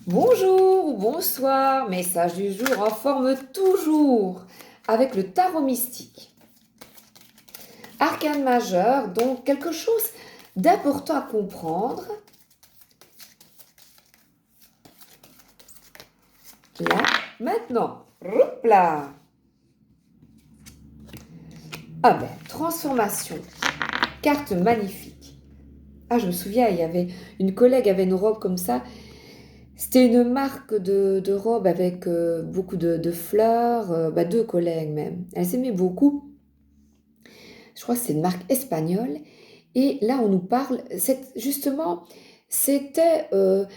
Bonjour ou bonsoir, message du jour en forme toujours avec le tarot mystique. Arcane majeur, donc quelque chose d'important à comprendre. Là, maintenant, hop là. Ah ben, transformation, carte magnifique. Ah, je me souviens, il y avait une collègue avait une robe comme ça. C'était une marque de robe avec beaucoup de fleurs, deux collègues même. Elles s'aimaient beaucoup. Je crois que c'est une marque espagnole. Et là, on nous parle, justement, c'était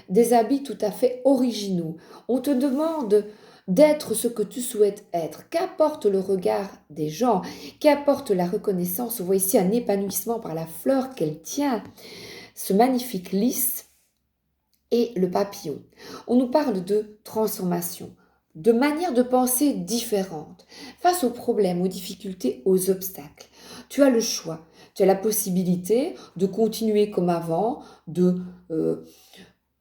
des habits tout à fait originaux. On te demande d'être ce que tu souhaites être, qu'apporte le regard des gens, qu'apporte la reconnaissance. On voit ici un épanouissement par la fleur qu'elle tient, ce magnifique lys et le papillon. On nous parle de transformation, de manière de penser différente face aux problèmes, aux difficultés, aux obstacles. Tu as le choix, tu as la possibilité de continuer comme avant, euh,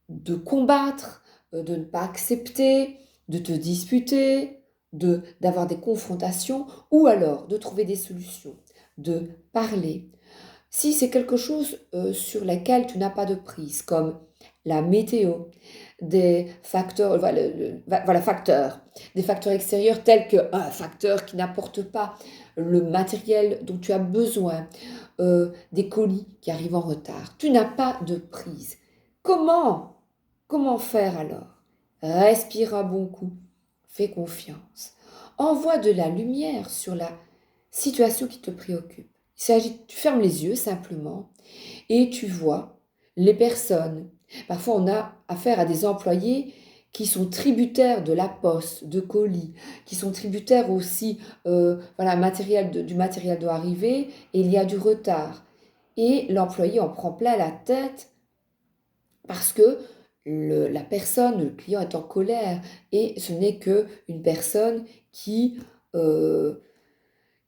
de combattre, de ne pas accepter, de te disputer, d'avoir des confrontations, ou alors de trouver des solutions, de parler, si c'est quelque chose sur lequel tu n'as pas de prise, comme la météo, des facteurs, des facteurs extérieurs tels qu'un facteur qui n'apporte pas le matériel dont tu as besoin, des colis qui arrivent en retard. Tu n'as pas de prise. Comment? Comment faire alors? Respire un bon coup. Fais confiance. Envoie de la lumière sur la situation qui te préoccupe. Tu fermes les yeux simplement et tu vois les personnes. Parfois, on a affaire à des employés qui sont tributaires de la poste, de colis, qui sont tributaires aussi, du matériel doit arriver et il y a du retard. Et l'employé en prend plein la tête parce que la personne, le client est en colère et ce n'est qu'une personne euh,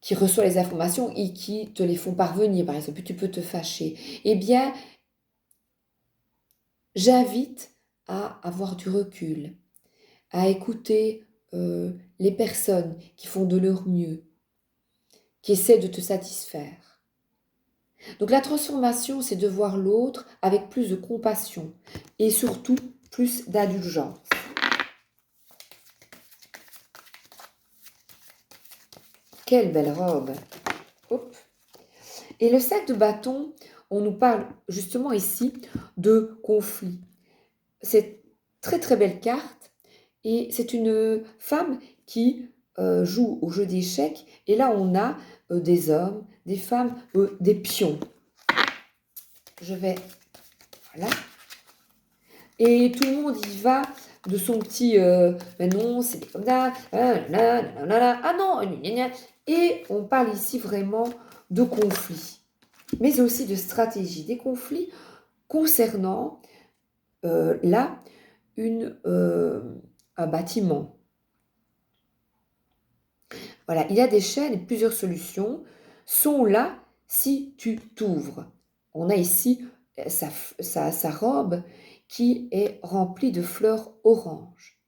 qui reçoit les informations et qui te les font parvenir, par exemple, tu peux te fâcher. Eh bien, j'invite à avoir du recul, à écouter les personnes qui font de leur mieux, qui essaient de te satisfaire. Donc la transformation, c'est de voir l'autre avec plus de compassion et surtout plus d'indulgence. Quelle belle robe! Hop. Et le sac de bâton, on nous parle justement ici de conflit. C'est très très belle carte et c'est une femme qui joue au jeu d'échecs et là on a des hommes, des femmes, des pions. Je vais, voilà. Et tout le monde y va de son petit, mais non, c'est comme ça, ah non, gna, gna. Et on parle ici vraiment de conflits, mais aussi de stratégie, des conflits concernant là un bâtiment. Voilà, il y a des chaînes et plusieurs solutions sont là si tu t'ouvres. On a ici sa robe qui est remplie de fleurs oranges.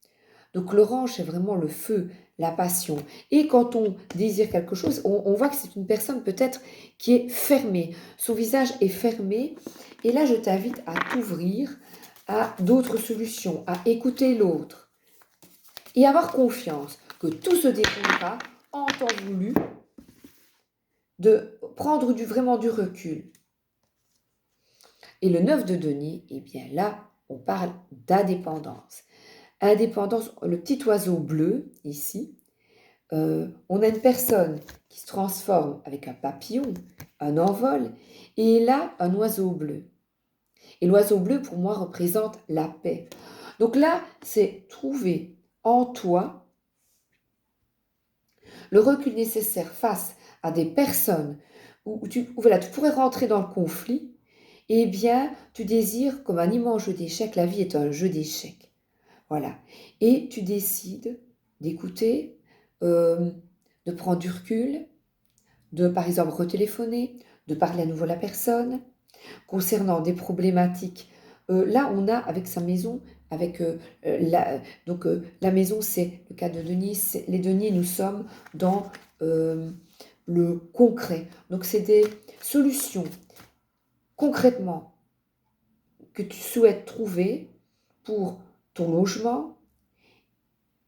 Donc l'orange, c'est vraiment le feu, la passion. Et quand on désire quelque chose, on voit que c'est une personne peut-être qui est fermée. Son visage est fermé. Et là, je t'invite à t'ouvrir à d'autres solutions, à écouter l'autre et avoir confiance que tout se déroulera en temps voulu, de prendre vraiment du recul. Et le 9 de denier, eh bien là, on parle d'indépendance. Indépendance, le petit oiseau bleu, ici, on a une personne qui se transforme avec un papillon, un envol, et là, un oiseau bleu. Et l'oiseau bleu, pour moi, représente la paix. Donc là, c'est trouver en toi le recul nécessaire face à des personnes où tu pourrais rentrer dans le conflit, eh bien, tu désires, comme un immense jeu d'échecs, la vie est un jeu d'échecs. Voilà. Et tu décides d'écouter, euh, de prendre du recul, de, par exemple, retéléphoner, de parler à nouveau à la personne, concernant des problématiques. Là, on a, avec sa maison, avec la maison, c'est le cas de Denis. Les deniers, nous sommes dans le concret. Donc, c'est des solutions concrètement que tu souhaites trouver pour ton logement,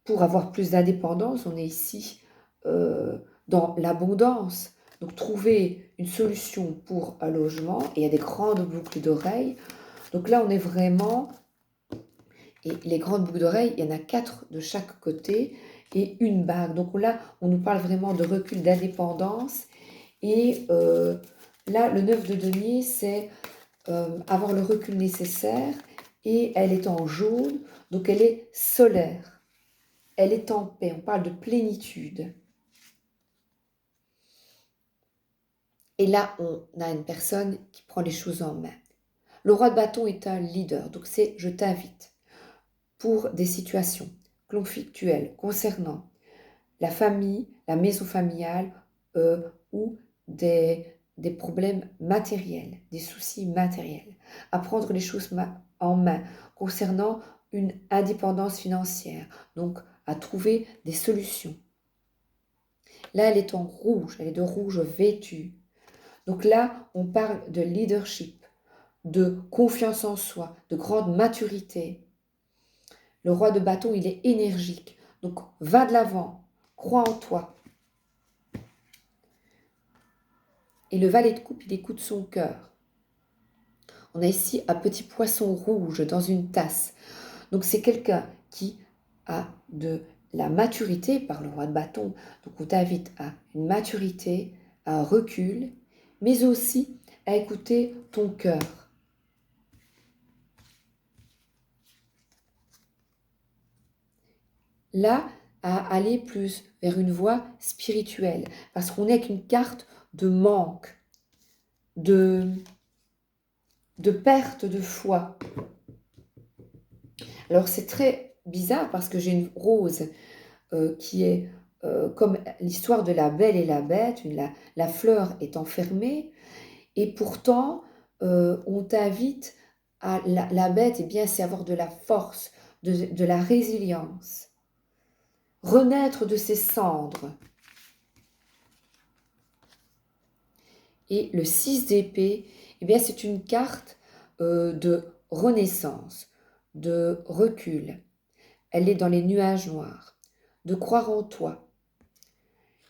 pour avoir plus d'indépendance. On est ici dans l'abondance. Donc, trouver une solution pour un logement, et il y a des grandes boucles d'oreilles. Donc là, on est vraiment... Et les grandes boucles d'oreilles, il y en a 4 de chaque côté et une bague. Donc là, on nous parle vraiment de recul, d'indépendance. Et là, le 9 de denier, c'est avoir le recul nécessaire. Et elle est en jaune, donc elle est solaire. Elle est en paix, on parle de plénitude. Et là, on a une personne qui prend les choses en main. Le roi de bâton est un leader, donc c'est « je t'invite » pour des situations conflictuelles concernant la famille, la maison familiale ou des problèmes matériels, des soucis matériels. À prendre les choses en main concernant une indépendance financière, donc à trouver des solutions. Là, elle est en rouge, elle est de rouge vêtue. Donc là, on parle de leadership, de confiance en soi, de grande maturité. Le roi de bâton, il est énergique. Donc, va de l'avant, crois en toi. Et le valet de coupe, il écoute son cœur. On a ici un petit poisson rouge dans une tasse. Donc, c'est quelqu'un qui a de la maturité par le roi de bâton. Donc, on t'invite à une maturité, à un recul, mais aussi à écouter ton cœur. Là, à aller plus vers une voie spirituelle, parce qu'on n'est qu'une carte de manque, de perte de foi. Alors c'est très bizarre parce que j'ai une rose qui est comme l'histoire de la belle et la bête, la fleur est enfermée, et pourtant on t'invite à la bête, et bien c'est avoir de la force, de la résilience, renaître de ses cendres. Et le 6 d'épée, eh bien c'est une carte de renaissance, de recul. Elle est dans les nuages noirs, de croire en toi.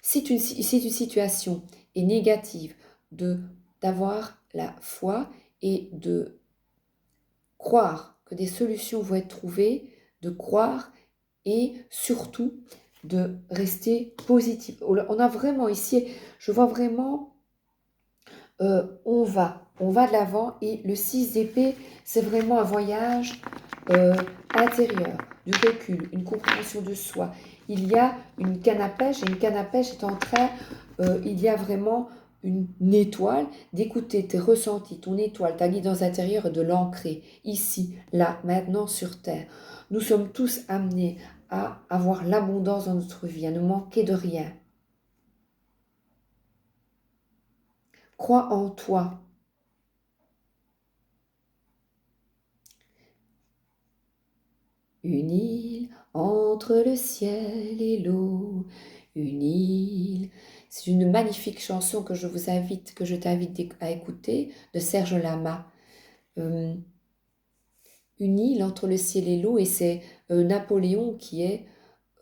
Si une situation est négative, d'avoir la foi et de croire que des solutions vont être trouvées, de croire et surtout de rester positif. On a vraiment ici, je vois vraiment, on va de l'avant, et le 6 d'épée, c'est vraiment un voyage intérieur, du recul, une compréhension de soi. Il y a une canne à pêche, et une canne à pêche est en train, il y a vraiment une étoile, d'écouter tes ressentis, ton étoile, ta guidance intérieure, et de l'ancrer ici, là, maintenant sur Terre. Nous sommes tous amenés à avoir l'abondance dans notre vie, à ne manquer de rien. Crois en toi. Une île entre le ciel et l'eau, une île. C'est une magnifique chanson que je t'invite à écouter, de Serge Lama. Une île entre le ciel et l'eau, et c'est Napoléon qui est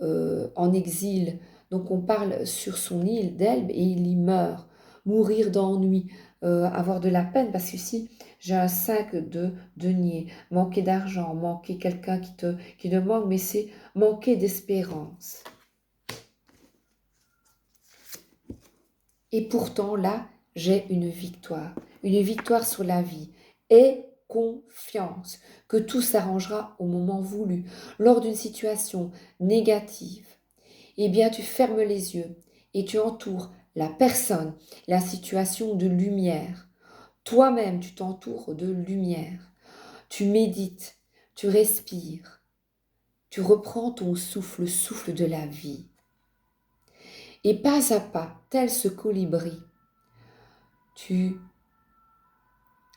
en exil. Donc on parle sur son île d'Elbe et il y meurt. Mourir d'ennui, avoir de la peine, parce qu'ici j'ai un 5 de denier, manquer d'argent, manquer quelqu'un qui te manque, mais c'est manquer d'espérance. Et pourtant là, j'ai une victoire sur la vie. Aie confiance que tout s'arrangera au moment voulu. Lors d'une situation négative, eh bien tu fermes les yeux et tu entoures la personne, la situation de lumière. Toi-même, tu t'entoures de lumière. Tu médites, tu respires, tu reprends ton souffle, le souffle de la vie. Et pas à pas, tel ce colibri, tu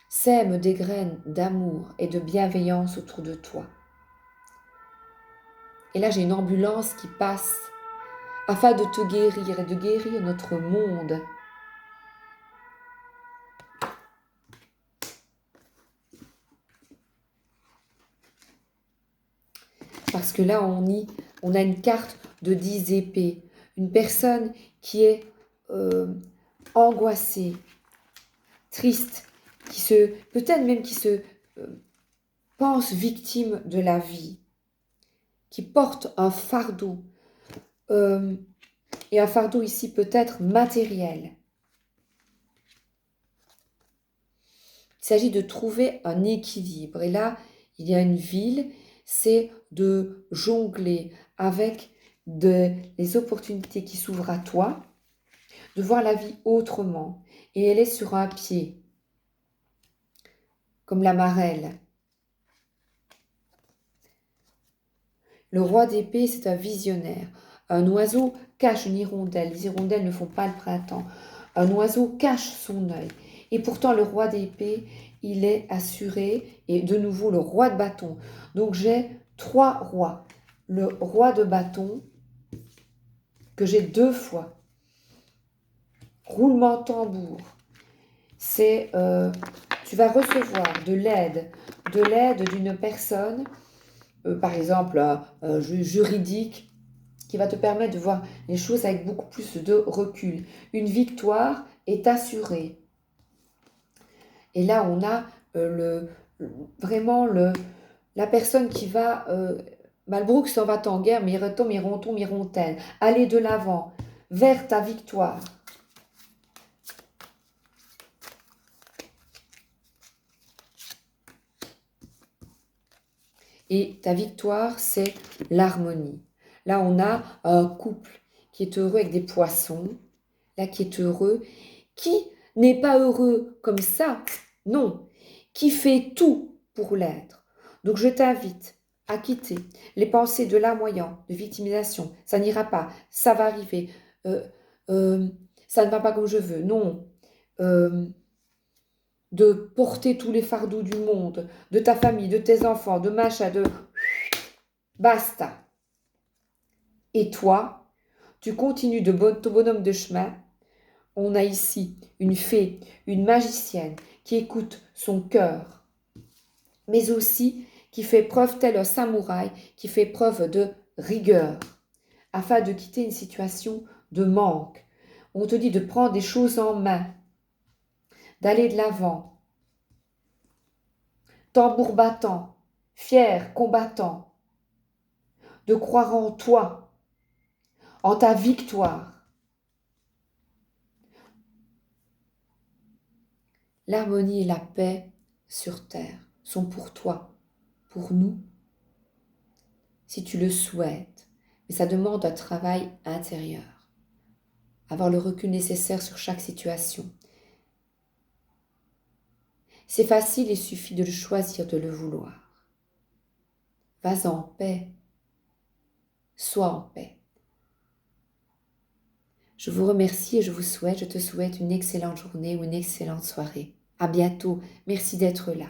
sèmes des graines d'amour et de bienveillance autour de toi. Et là, j'ai une ambulance qui passe afin de te guérir et de guérir notre monde. Parce que là, on a une carte de 10 épées. Une personne qui est angoissée, triste, peut-être même qui se pense victime de la vie, qui porte un fardeau, et un fardeau ici peut-être matériel. Il s'agit de trouver un équilibre. Et là, il y a une ville, c'est de jongler avec les opportunités qui s'ouvrent à toi, de voir la vie autrement. Et elle est sur un pied, comme la marelle. Le roi d'épée, c'est un visionnaire. Un oiseau cache une hirondelle. Les hirondelles ne font pas le printemps. Un oiseau cache son œil. Et pourtant, le roi d'épée, il est assuré. Et de nouveau, le roi de bâton. Donc, j'ai 3 rois. Le roi de bâton, que j'ai 2 fois. Roulement de tambour. C'est, tu vas recevoir de l'aide d'une personne, par exemple, juridique, qui va te permettre de voir les choses avec beaucoup plus de recul. Une victoire est assurée. Et là, on a vraiment la personne qui va... Malbrook s'en va en guerre, mironton, mirontaine. Aller de l'avant, vers ta victoire. Et ta victoire, c'est l'harmonie. Là, on a un couple qui est heureux avec des poissons, là, qui est heureux, qui n'est pas heureux comme ça, non, qui fait tout pour l'être. Donc, je t'invite à quitter les pensées de larmoyant, de victimisation. Ça n'ira pas, ça va arriver, ça ne va pas comme je veux, non. De porter tous les fardeaux du monde, de ta famille, de tes enfants, de machin, de... Basta. Et toi, tu continues ton bonhomme de chemin. On a ici une fée, une magicienne qui écoute son cœur, mais aussi qui fait preuve, tel un samouraï, qui fait preuve de rigueur, afin de quitter une situation de manque. On te dit de prendre des choses en main, d'aller de l'avant. Tambour battant, fier, combattant, de croire en toi, en ta victoire. L'harmonie et la paix sur terre sont pour toi, pour nous, si tu le souhaites. Mais ça demande un travail intérieur. Avoir le recul nécessaire sur chaque situation. C'est facile, il suffit de le choisir, de le vouloir. Vas en paix. Sois en paix. Je vous remercie et je te souhaite une excellente journée ou une excellente soirée. À bientôt. Merci d'être là.